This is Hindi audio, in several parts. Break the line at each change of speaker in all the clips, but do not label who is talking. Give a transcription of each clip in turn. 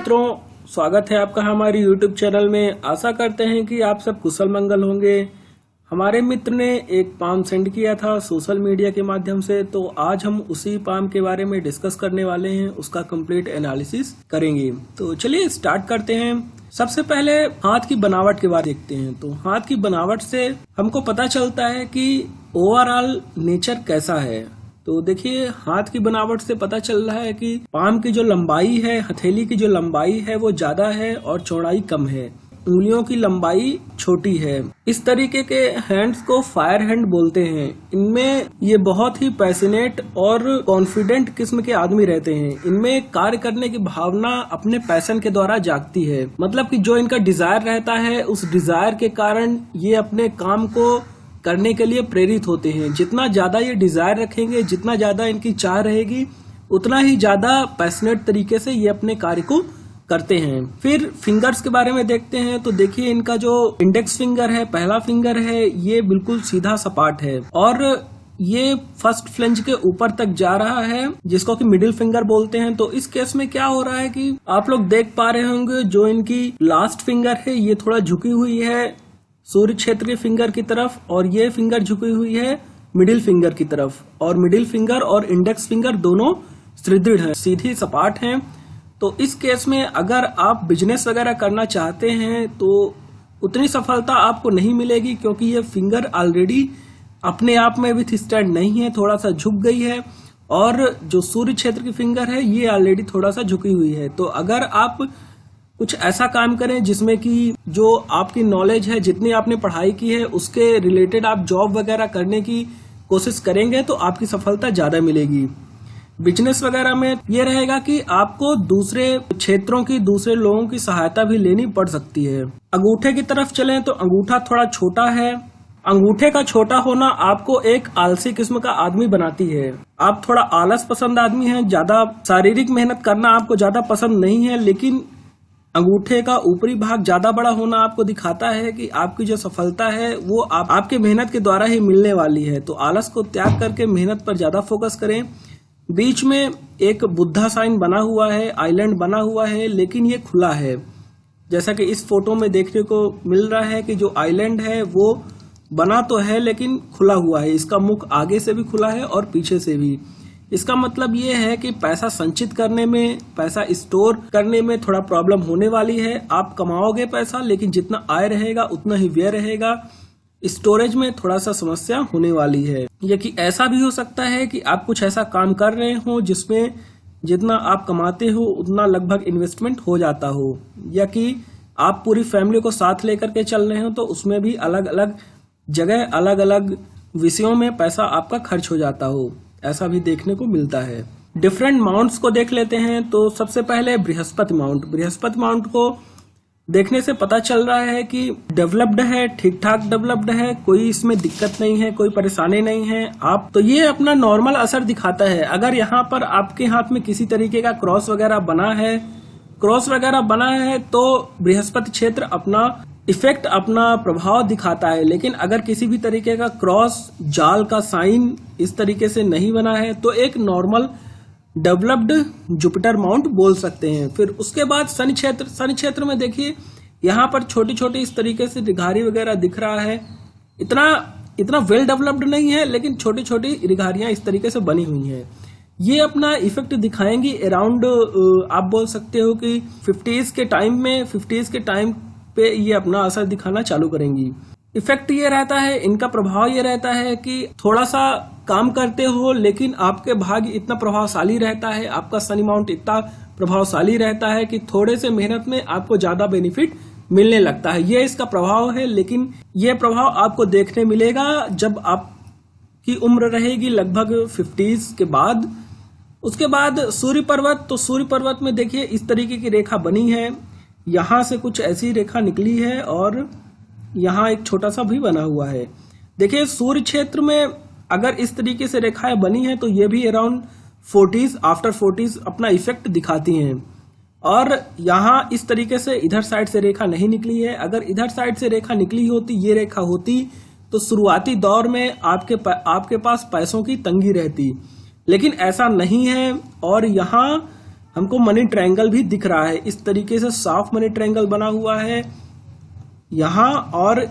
मित्रों, स्वागत है आपका हमारे YouTube चैनल में। आशा करते हैं कि आप सब कुशल मंगल होंगे। हमारे मित्र ने एक पाम सेंड किया था सोशल मीडिया के माध्यम से, तो आज हम उसी पाम के बारे में डिस्कस करने वाले हैं, उसका कंप्लीट एनालिसिस करेंगे। तो चलिए स्टार्ट करते हैं। सबसे पहले हाथ की बनावट के बारे में देखते हैं। तो हाथ की बनावट से हमको पता चलता है कि ओवरऑल नेचर कैसा है। तो देखिए, हाथ की बनावट से पता चल रहा है कि पाम की जो लंबाई है, हथेली की जो लंबाई है वो ज्यादा है और चौड़ाई कम है। उंगलियों की लंबाई छोटी है। इस तरीके के हैंड्स को फायर हैंड बोलते हैं। इनमें ये बहुत ही पैशनेट और कॉन्फिडेंट किस्म के आदमी रहते हैं। इनमें कार्य करने की भावना अपने पैशन के द्वारा जागती है। मतलब कि जो इनका डिजायर रहता है, उस डिजायर के कारण ये अपने काम को करने के लिए प्रेरित होते हैं। जितना ज्यादा ये डिजायर रखेंगे, जितना ज्यादा इनकी चाह रहेगी, उतना ही ज्यादा पैशनेट तरीके से ये अपने कार्य को करते हैं। फिर फिंगर्स के बारे में देखते हैं। तो देखिए, इनका जो इंडेक्स फिंगर है, पहला फिंगर है, ये बिल्कुल सीधा सपाट है और ये फर्स्ट फ्लेंज के ऊपर तक जा रहा है, जिसको कि मिडिल फिंगर बोलते हैं। तो इस केस में क्या हो रहा है कि आप लोग देख पा रहे होंगे, जो इनकी लास्ट फिंगर है ये थोड़ा झुकी हुई है सूर्य क्षेत्र के फिंगर की तरफ, और ये फिंगर झुकी हुई है मिडिल फिंगर की तरफ। और मिडिल फिंगर और इंडेक्स फिंगर दोनों सुदृढ़ हैं, सीधी सपाट हैं। तो इस केस में अगर आप बिजनेस वगैरह करना चाहते हैं तो उतनी सफलता आपको नहीं मिलेगी, क्योंकि ये फिंगर ऑलरेडी अपने आप में विथ स्टैंड नहीं है, थोड़ा सा झुक गई है। और जो सूर्य क्षेत्र की फिंगर है ये ऑलरेडी थोड़ा सा झुकी हुई है। तो अगर आप कुछ ऐसा काम करें जिसमें कि जो आपकी नॉलेज है, जितनी आपने पढ़ाई की है, उसके रिलेटेड आप जॉब वगैरह करने की कोशिश करेंगे तो आपकी सफलता ज्यादा मिलेगी। बिजनेस वगैरह में ये रहेगा कि आपको दूसरे क्षेत्रों की, दूसरे लोगों की सहायता भी लेनी पड़ सकती है। अंगूठे की तरफ चलें तो अंगूठा थोड़ा छोटा है। अंगूठे का छोटा होना आपको एक आलसी किस्म का आदमी बनाती है। आप थोड़ा आलस पसंद आदमी हैं, ज्यादा शारीरिक मेहनत करना आपको ज्यादा पसंद नहीं है, लेकिन अंगूठे का ऊपरी भाग ज्यादा बड़ा होना आपको दिखाता है कि आपकी जो सफलता है वो आपके मेहनत के द्वारा ही मिलने वाली है। तो आलस को त्याग करके मेहनत पर ज्यादा फोकस करें। बीच में एक बुद्धा साइन बना हुआ है, आइलैंड बना हुआ है, लेकिन ये खुला है। जैसा कि इस फोटो में देखने को मिल रहा है कि जो आइलैंड है वो बना तो है लेकिन खुला हुआ है। इसका मुख आगे से भी खुला है और पीछे से भी। इसका मतलब ये है कि पैसा संचित करने में, पैसा स्टोर करने में थोड़ा प्रॉब्लम होने वाली है। आप कमाओगे पैसा, लेकिन जितना आय रहेगा उतना ही व्यय रहेगा। स्टोरेज में थोड़ा सा समस्या होने वाली है। या कि ऐसा भी हो सकता है कि आप कुछ ऐसा काम कर रहे हो जिसमें जितना आप कमाते हो उतना लगभग इन्वेस्टमेंट हो जाता हो, या कि आप पूरी फैमिली को साथ लेकर के चल रहे हो तो उसमें भी अलग अलग जगह, अलग अलग विषयों में पैसा आपका खर्च हो जाता हो। ऐसा भी देखने को मिलता है। डिफरेंट माउंट्स को देख लेते हैं। तो सबसे पहले बृहस्पति माउंट। बृहस्पति माउंट को देखने से पता चल रहा है कि डेवलप्ड है, ठीक ठाक डेवलप्ड है, कोई इसमें दिक्कत नहीं है, कोई परेशानी नहीं है। आप तो ये अपना नॉर्मल असर दिखाता है। अगर यहाँ पर आपके हाथ में किसी तरीके का क्रॉस वगैरह बना है तो बृहस्पति क्षेत्र अपना इफेक्ट, अपना प्रभाव दिखाता है। लेकिन अगर किसी भी तरीके का क्रॉस, जाल का साइन इस तरीके से नहीं बना है तो एक नॉर्मल डेवलप्ड जुपिटर माउंट बोल सकते हैं। फिर उसके बाद शनि क्षेत्र में देखिए, यहाँ पर छोटी छोटी इस तरीके से रिघारी वगैरह दिख रहा है। इतना वेल डेवलप्ड नहीं है, लेकिन छोटी छोटी रिघारियां इस तरीके से बनी हुई हैं। ये अपना इफेक्ट दिखाएंगी अराउंड, आप बोल सकते हो कि 50s के टाइम पे ये अपना असर दिखाना चालू करेंगी। इफेक्ट ये रहता है, इनका प्रभाव ये रहता है कि थोड़ा सा काम करते हो लेकिन आपके भाग्य इतना प्रभावशाली रहता है, आपका शनि माउंट इतना प्रभावशाली रहता है कि थोड़े से मेहनत में आपको ज्यादा बेनिफिट मिलने लगता है। ये इसका प्रभाव है, लेकिन ये प्रभाव आपको देखने मिलेगा जब आपकी उम्र रहेगी लगभग 50s के बाद। उसके बाद सूर्य पर्वत। तो सूर्य पर्वत में देखिए इस तरीके की रेखा बनी है, यहां से कुछ ऐसी रेखा निकली है और यहाँ एक छोटा सा भी बना हुआ है। देखिए, सूर्य क्षेत्र में अगर इस तरीके से रेखाएं बनी है तो ये भी अराउंड 40s, आफ्टर 40s अपना इफेक्ट दिखाती हैं। और यहाँ इस तरीके से इधर साइड से रेखा नहीं निकली है। अगर इधर साइड से रेखा निकली होती, ये रेखा होती, तो शुरुआती दौर में आपके पास पैसों की तंगी रहती, लेकिन ऐसा नहीं है। और यहाँ हमको मनी ट्रायंगल भी दिख रहा है। इस तरीके से साफ मनी ट्रायंगल बना हुआ है यहाँ, और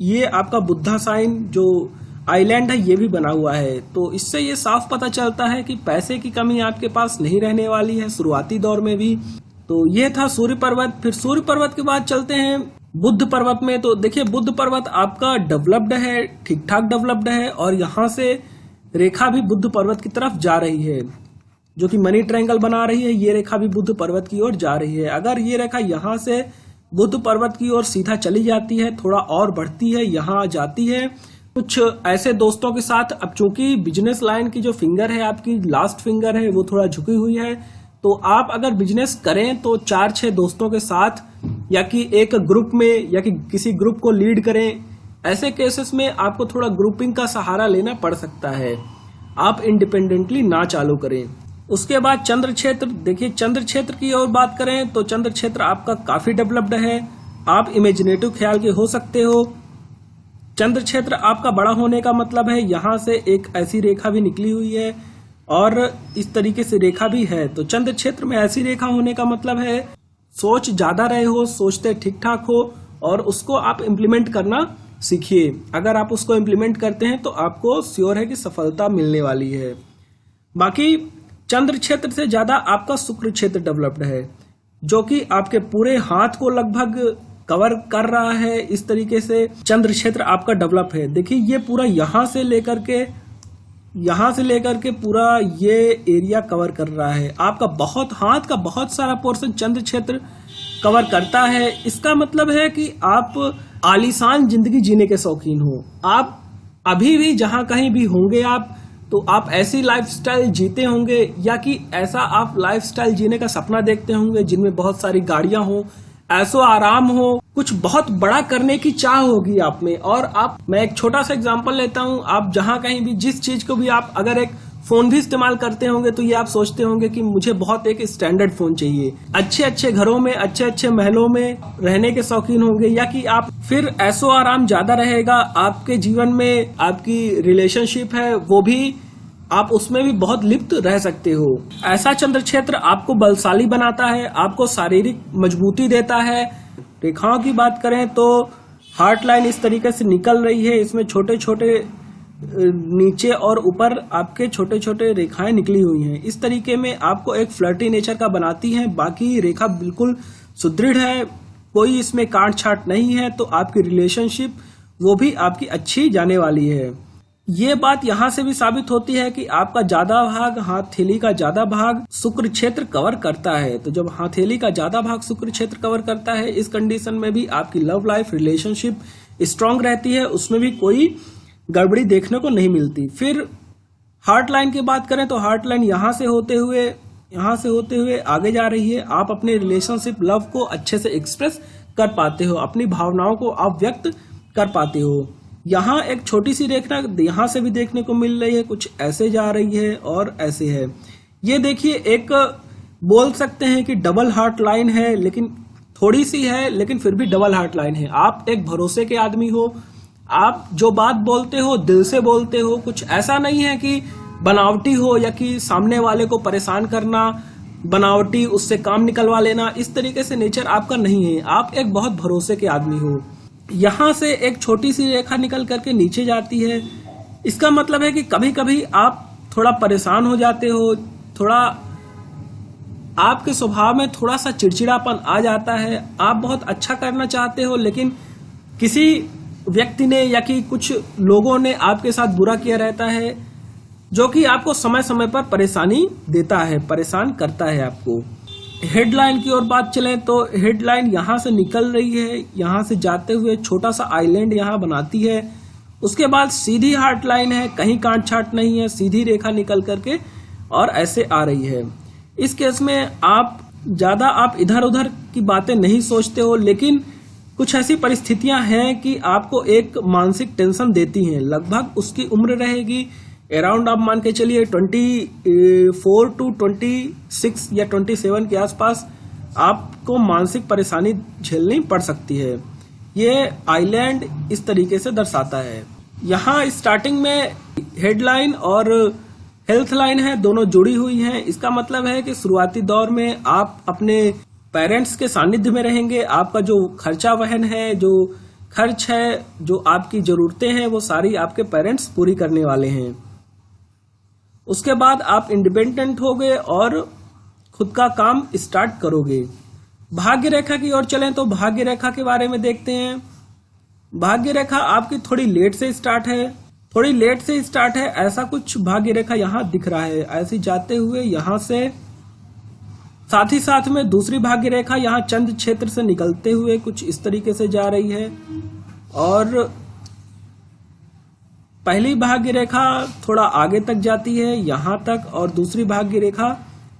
ये आपका बुद्धा साइन जो आइलैंड है ये भी बना हुआ है। तो इससे ये साफ पता चलता है कि पैसे की कमी आपके पास नहीं रहने वाली है शुरुआती दौर में भी। तो ये था सूर्य पर्वत। फिर सूर्य पर्वत के बाद चलते हैं बुद्ध पर्वत में। तो देखिए बुद्ध पर्वत आपका डेवलप्ड है, ठीक ठाक डेवलप्ड है, और यहाँ से रेखा भी बुद्ध पर्वत की तरफ जा रही है, जो कि मनी ट्रायंगल बना रही है। ये रेखा भी बुद्ध पर्वत की ओर जा रही है। अगर ये रेखा यहाँ से बुद्ध पर्वत की ओर सीधा चली जाती है, थोड़ा और बढ़ती है, यहाँ जाती है कुछ ऐसे दोस्तों के साथ। अब चूंकि बिजनेस लाइन की जो फिंगर है आपकी, लास्ट फिंगर है, वो थोड़ा झुकी हुई है, तो आप अगर बिजनेस करें तो 4-6 दोस्तों के साथ, या कि एक ग्रुप में, या कि किसी ग्रुप को लीड करें। ऐसे केसेस में आपको थोड़ा ग्रुपिंग का सहारा लेना पड़ सकता है, आप इंडिपेंडेंटली ना चालू करें। उसके बाद चंद्र क्षेत्र। देखिए चंद्र क्षेत्र की ओर बात करें तो चंद्र क्षेत्र आपका काफी डेवलप्ड है, आप इमेजिनेटिव ख्याल के हो सकते हो। चंद्र क्षेत्र आपका बड़ा होने का मतलब है यहाँ से एक ऐसी रेखा भी निकली हुई है और इस तरीके से रेखा भी है। तो चंद्र क्षेत्र में ऐसी रेखा होने का मतलब है सोच ज्यादा रहे हो, सोचते ठीक ठाक हो, और उसको आप इम्प्लीमेंट करना सीखिए। अगर आप उसको इम्प्लीमेंट करते हैं तो आपको श्योर है कि सफलता मिलने वाली है। बाकी चंद्र क्षेत्र से ज्यादा आपका शुक्र क्षेत्र डेवलप्ड है, जो कि आपके पूरे हाथ को लगभग कवर कर रहा है। इस तरीके से चंद्र क्षेत्र आपका डेवलप है। देखिए ये पूरा यहाँ से लेकर के पूरा ये एरिया कवर कर रहा है। आपका बहुत हाथ का बहुत सारा पोर्शन चंद्र क्षेत्र कवर करता है। इसका मतलब है कि आप आलीशान जिंदगी जीने के शौकीन हो। आप अभी भी जहां कहीं भी होंगे आप ऐसी लाइफस्टाइल जीते होंगे, या कि ऐसा आप लाइफस्टाइल जीने का सपना देखते होंगे जिनमें बहुत सारी गाड़ियां हो, ऐसो आराम हो, कुछ बहुत बड़ा करने की चाह होगी आप में। और मैं एक छोटा सा एग्जांपल लेता हूं, आप जहां कहीं भी जिस चीज को भी आप अगर एक फोन भी इस्तेमाल करते होंगे तो ये आप सोचते होंगे कि मुझे बहुत एक स्टैंडर्ड फोन चाहिए। अच्छे अच्छे घरों में, अच्छे अच्छे महलों में रहने के शौकीन होंगे, या कि आप फिर ऐसो आराम ज्यादा रहेगा आपके जीवन में। आपकी रिलेशनशिप है वो भी आप उसमें भी बहुत लिप्त रह सकते हो। ऐसा चंद्र क्षेत्र आपको बलशाली बनाता है, आपको शारीरिक मजबूती देता है। रेखाओं की बात करें तो हार्ट लाइन इस तरीके से निकल रही है, इसमें छोटे छोटे नीचे और ऊपर आपके छोटे छोटे रेखाएं निकली हुई हैं। इस तरीके में आपको एक फ्लर्टी नेचर का बनाती हैं। बाकी रेखा बिल्कुल सुदृढ़ है, कोई इसमें काट छाट नहीं है, तो आपकी रिलेशनशिप वो भी आपकी अच्छी जाने वाली है। ये बात यहाँ से भी साबित होती है कि आपका ज्यादा भाग, हथेली का ज्यादा भाग शुक्र क्षेत्र कवर करता है। तो जब हथेली का ज्यादा भाग शुक्र क्षेत्र कवर करता है, इस कंडीशन में भी आपकी लव लाइफ, रिलेशनशिप स्ट्रांग रहती है, उसमें भी कोई गड़बड़ी देखने को नहीं मिलती। फिर हार्ट लाइन की बात करें तो हार्ट लाइन यहाँ से होते हुए आगे जा रही है। आप अपने रिलेशनशिप, लव को अच्छे से एक्सप्रेस कर पाते हो, अपनी भावनाओं को आप व्यक्त कर पाते हो। यहाँ एक छोटी सी रेखा यहाँ से भी देखने को मिल रही है, कुछ ऐसे जा रही है और ऐसे है। ये देखिए एक बोल सकते हैं कि डबल हार्ट लाइन है, लेकिन थोड़ी सी है, लेकिन फिर भी डबल हार्ट लाइन है। आप एक भरोसे के आदमी हो, आप जो बात बोलते हो दिल से बोलते हो। कुछ ऐसा नहीं है कि बनावटी हो, या कि सामने वाले को परेशान करना, बनावटी उससे काम निकलवा लेना, इस तरीके से नेचर आपका नहीं है। आप एक बहुत भरोसे के आदमी हो। यहाँ से एक छोटी सी रेखा निकल करके नीचे जाती है। इसका मतलब है कि कभी कभी आप थोड़ा परेशान हो जाते हो, थोड़ा आपके स्वभाव में थोड़ा सा चिड़चिड़ापन आ जाता है। आप बहुत अच्छा करना चाहते हो, लेकिन किसी व्यक्ति ने या कि कुछ लोगों ने आपके साथ बुरा किया रहता है, जो कि आपको समय समय पर परेशानी देता है, परेशान करता है आपको। हेडलाइन की ओर बात चले तो हेडलाइन यहाँ से निकल रही है, यहाँ से जाते हुए छोटा सा आइलैंड यहाँ बनाती है। उसके बाद सीधी हार्ट लाइन है, कहीं काट छाट नहीं है, सीधी रेखा निकल करके और ऐसे आ रही है। इस केस में आप इधर उधर की बातें नहीं सोचते हो, लेकिन कुछ ऐसी परिस्थितियां हैं कि आपको एक मानसिक टेंशन देती हैं। लगभग उसकी उम्र रहेगी अराउंड, आप मान के चलिए 24 to 26 या 27 के आसपास आपको मानसिक परेशानी झेलनी पड़ सकती है। ये आइलैंड इस तरीके से दर्शाता है। यहाँ स्टार्टिंग में हेडलाइन और हेल्थ लाइन है, दोनों जुड़ी हुई हैं। इसका मतलब है कि शुरुआती दौर में आप अपने पेरेंट्स के सानिध्य में रहेंगे। आपका जो खर्चा वहन है, जो खर्च है, जो आपकी जरूरतें हैं, वो सारी आपके पेरेंट्स पूरी करने वाले हैं। उसके बाद आप इंडिपेंडेंट होगे और खुद का काम स्टार्ट करोगे। भाग्य रेखा की ओर चलें तो भाग्य रेखा के बारे में देखते हैं। भाग्य रेखा आपकी थोड़ी लेट से स्टार्ट है, ऐसा कुछ भाग्य रेखा यहाँ दिख रहा है, ऐसे जाते हुए यहाँ से साथ ही साथ में दूसरी भाग्य रेखा यहाँ चंद्र क्षेत्र से निकलते हुए कुछ इस तरीके से जा रही है, और पहली भाग्य रेखा थोड़ा आगे तक जाती है यहाँ तक, और दूसरी भाग्य रेखा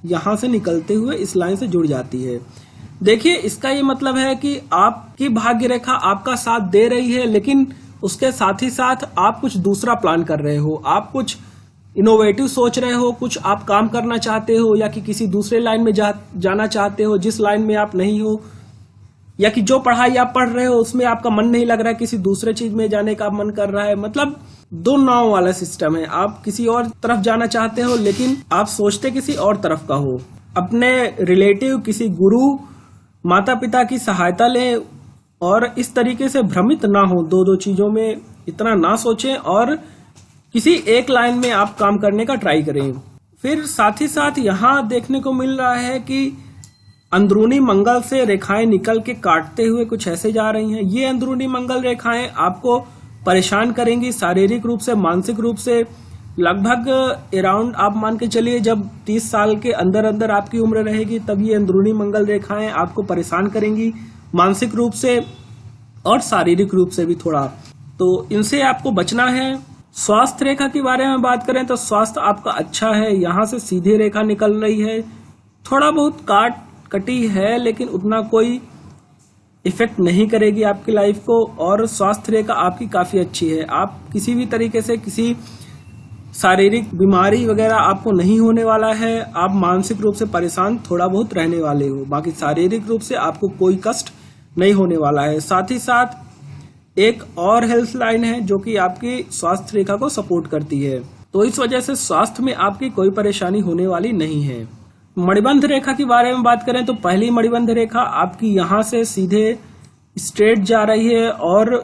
यहाँ से निकलते हुए इस लाइन से जुड़ जाती है। देखिए, इसका ये मतलब है कि आपकी भाग्य रेखा आपका साथ दे रही है, लेकिन उसके साथ ही साथ आप कुछ दूसरा प्लान कर रहे हो, आप कुछ इनोवेटिव सोच रहे हो, कुछ आप काम करना चाहते हो, या कि किसी दूसरे लाइन में जाना चाहते हो जिस लाइन में आप नहीं हो, या कि जो पढ़ाई आप पढ़ रहे हो उसमें आपका मन नहीं लग रहा है, किसी दूसरे चीज में जाने का मन कर रहा है। मतलब दो नाव वाला सिस्टम है, आप किसी और तरफ जाना चाहते हो लेकिन आप सोचते किसी और तरफ का हो। अपने रिलेटिव, किसी गुरु, माता पिता की सहायता लें और इस तरीके से भ्रमित ना हो, दो चीजों में इतना ना सोचें और किसी एक लाइन में आप काम करने का ट्राई करें। फिर साथ ही साथ यहाँ देखने को मिल रहा है कि अंदरूनी मंगल से रेखाएं निकल के काटते हुए कुछ ऐसे जा रही हैं। ये अंदरूनी मंगल रेखाएं आपको परेशान करेंगी शारीरिक रूप से, मानसिक रूप से। लगभग अराउंड आप मान के चलिए जब 30 साल के अंदर अंदर आपकी उम्र रहेगी तब ये अंदरूनी मंगल रेखाएं आपको परेशान करेंगी, मानसिक रूप से और शारीरिक रूप से भी थोड़ा। तो इनसे आपको बचना है। स्वास्थ्य रेखा के बारे में बात करें तो स्वास्थ्य आपका अच्छा है। यहाँ से सीधी रेखा निकल रही है, थोड़ा बहुत कटी है लेकिन उतना कोई इफेक्ट नहीं करेगी आपकी लाइफ को, और स्वास्थ्य रेखा आपकी काफी अच्छी है। आप किसी भी तरीके से किसी शारीरिक बीमारी वगैरह आपको नहीं होने वाला है। आप मानसिक रूप से परेशान थोड़ा बहुत रहने वाले हो, बाकी शारीरिक रूप से आपको कोई कष्ट नहीं होने वाला है। साथ ही साथ एक और हेल्थ लाइन है जो कि आपकी स्वास्थ्य रेखा को सपोर्ट करती है, तो इस वजह से स्वास्थ्य में आपकी कोई परेशानी होने वाली नहीं है। मणिबंध रेखा के बारे में बात करें तो पहली मणिबंध रेखा आपकी यहाँ से सीधे स्ट्रेट जा रही है और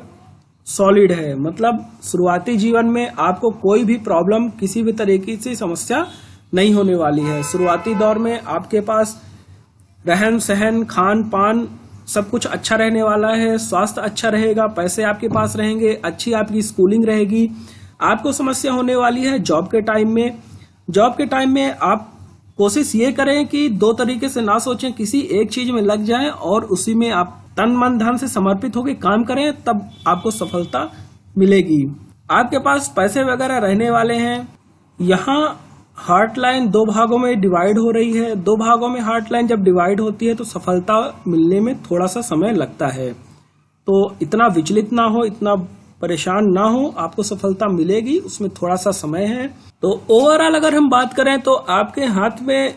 सॉलिड है। मतलब शुरुआती जीवन में आपको कोई भी प्रॉब्लम, किसी भी तरीके की समस्या नहीं होने वाली है। शुरुआती दौर में आपके पास रहन सहन, खान पान सब कुछ अच्छा रहने वाला है, स्वास्थ्य अच्छा रहेगा, पैसे आपके पास रहेंगे, अच्छी आपकी स्कूलिंग रहेगी। आपको समस्या होने वाली है जॉब के टाइम में। जॉब के टाइम में आप कोशिश ये करें कि दो तरीके से ना सोचें, किसी एक चीज में लग जाएं और उसी में आप तन मन धन से समर्पित होकर काम करें, तब आपको सफलता मिलेगी। आपके पास पैसे वगैरह रहने वाले हैं। यहाँ हार्ट लाइन दो भागों में डिवाइड हो रही है। दो भागों में हार्ट लाइन जब डिवाइड होती है तो सफलता मिलने में थोड़ा सा समय लगता है, तो इतना विचलित ना हो, इतना परेशान ना हो, आपको सफलता मिलेगी, उसमें थोड़ा सा समय है। तो ओवरऑल अगर हम बात करें तो आपके हाथ में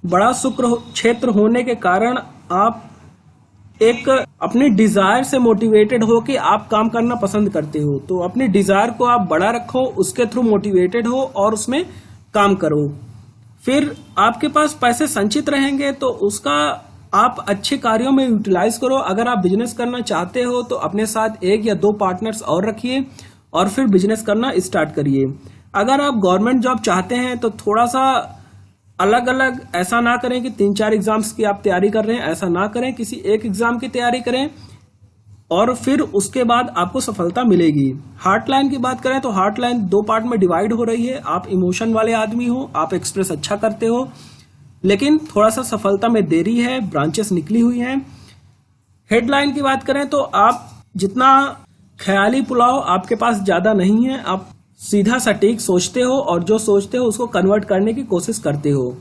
बड़ा शुक्र क्षेत्र होने के कारण आप एक अपनी डिजायर से मोटिवेटेड हो कि आप काम करना पसंद करते हो, तो अपनी डिजायर को आप बड़ा रखो, उसके थ्रू मोटिवेटेड हो और उसमें काम करो। फिर आपके पास पैसे संचित रहेंगे तो उसका आप अच्छे कार्यों में यूटिलाइज करो। अगर आप बिजनेस करना चाहते हो तो अपने साथ एक या दो पार्टनर्स और रखिए और फिर बिजनेस करना स्टार्ट करिए। अगर आप गवर्नमेंट जॉब चाहते हैं तो थोड़ा सा अलग अलग, ऐसा ना करें कि 3-4 एग्जाम्स की आप तैयारी कर रहे हैं, ऐसा ना करें, किसी एक एग्जाम की तैयारी करें और फिर उसके बाद आपको सफलता मिलेगी। हार्ट लाइन की बात करें तो हार्ट लाइन दो पार्ट में डिवाइड हो रही है। आप इमोशन वाले आदमी हो, आप एक्सप्रेस अच्छा करते हो, लेकिन थोड़ा सा सफलता में देरी है, ब्रांचेस निकली हुई हैं। हेडलाइन की बात करें तो आप जितना ख्याली पुलाव आपके पास ज्यादा नहीं है, आप सीधा सटीक सोचते हो और जो सोचते हो उसको कन्वर्ट करने की कोशिश करते हो।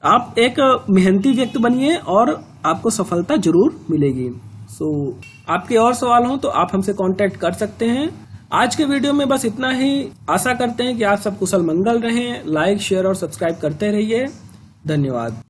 आप एक मेहनती व्यक्ति बनिए और आपको सफलता जरूर मिलेगी। आपके और सवाल हो तो आप हमसे कांटेक्ट कर सकते हैं। आज के वीडियो में बस इतना ही। आशा करते हैं कि आप सब कुशल मंगल रहें। लाइक, शेयर और सब्सक्राइब करते रहिए। धन्यवाद।